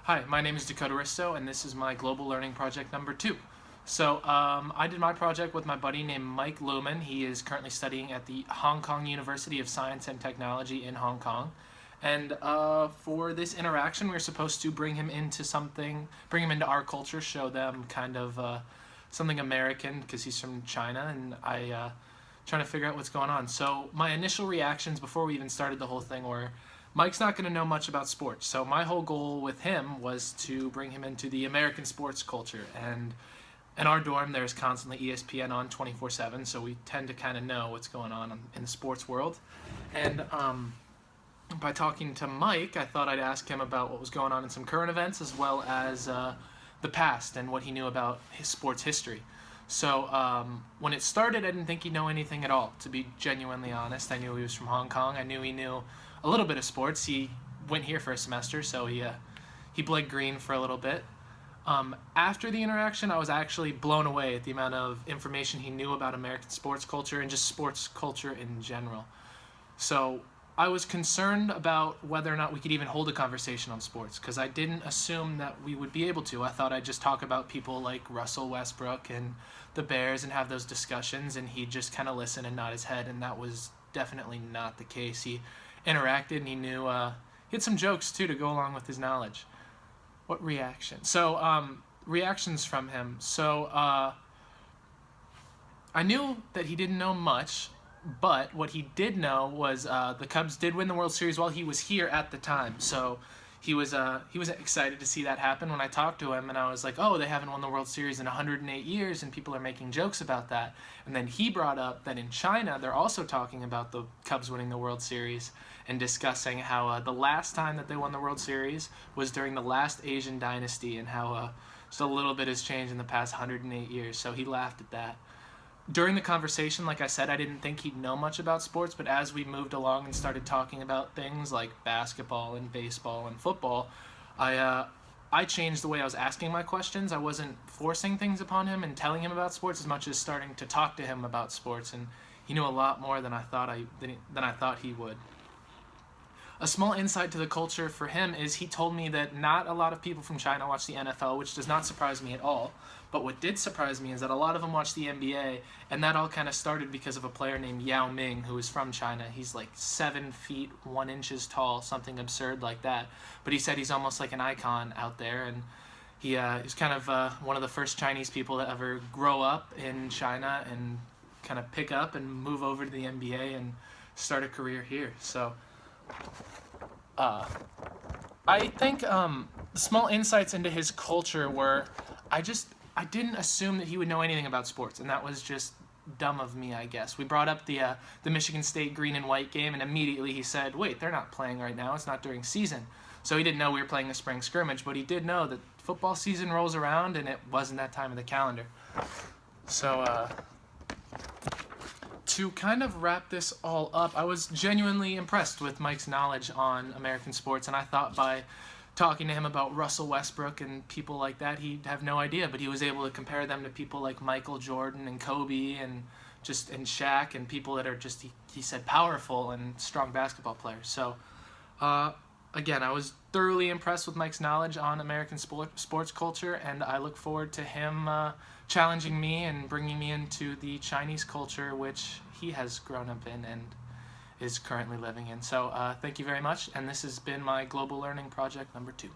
Hi, my name is Dakota Risto, and this is my Global Learning Project number 2. I did my project with my buddy named Mike Luhman. He is currently studying at the Hong Kong University of Science and Technology in Hong Kong. And for this interaction, we were supposed to bring him into our culture, show them kind of something American because he's from China, and trying to figure out what's going on. So my initial reactions before we even started the whole thing were, Mike's not going to know much about sports. So my whole goal with him was to bring him into the American sports culture. And in our dorm, there's constantly ESPN on 24/7, so we tend to kind of know what's going on in the sports world. And by talking to Mike, I thought I'd ask him about what was going on in some current events as well as the past and what he knew about his sports history. When it started, I didn't think he'd know anything at all, to be genuinely honest. I knew he was from Hong Kong. I knew he knew a little bit of sports. He went here for a semester, so he played green for a little bit. After the interaction, I was actually blown away at the amount of information he knew about American sports culture and just sports culture in general. So I was concerned about whether or not we could even hold a conversation on sports because I didn't assume that we would be able to. I thought I'd just talk about people like Russell Westbrook and the Bears and have those discussions, and he'd just kind of listen and nod his head, and that was definitely not the case. He interacted, and he knew he had some jokes too to go along with his knowledge. What reaction? Reactions from him. I knew that he didn't know much, but what he did know was the Cubs did win the World Series while he was here at the time. So he was excited to see that happen when I talked to him, and I was like, oh, they haven't won the World Series in 108 years, and people are making jokes about that. And then he brought up that in China, they're also talking about the Cubs winning the World Series and discussing how the last time that they won the World Series was during the last Asian dynasty, and how just a little bit has changed in the past 108 years. So he laughed at that. During the conversation, like I said, I didn't think he'd know much about sports, but as we moved along and started talking about things like basketball and baseball and football, I changed the way I was asking my questions. I wasn't forcing things upon him and telling him about sports as much as starting to talk to him about sports, and he knew a lot more than I thought he would. A small insight to the culture for him is he told me that not a lot of people from China watch the NFL, which does not surprise me at all. But what did surprise me is that a lot of them watch the NBA, and that all kind of started because of a player named Yao Ming, who is from China. He's like 7 feet 1 inches tall, something absurd like that. But he said he's almost like an icon out there, and he's kind of one of the first Chinese people to ever grow up in China and kind of pick up and move over to the NBA and start a career here. I think small insights into his culture were, I didn't assume that he would know anything about sports, and that was just dumb of me, I guess. We brought up the Michigan State green and white game, and immediately he said, wait, they're not playing right now, it's not during season. So he didn't know we were playing a spring scrimmage, but he did know that football season rolls around and it wasn't that time of the calendar. To kind of wrap this all up, I was genuinely impressed with Mike's knowledge on American sports, and I thought by talking to him about Russell Westbrook and people like that, he'd have no idea, but he was able to compare them to people like Michael Jordan and Kobe and Shaq, and people that are just, he said, powerful and strong basketball players. Again, I was thoroughly impressed with Mike's knowledge on American sports culture, and I look forward to him challenging me and bringing me into the Chinese culture, which he has grown up in and is currently living in. Thank you very much, and this has been my Global Learning Project number 2.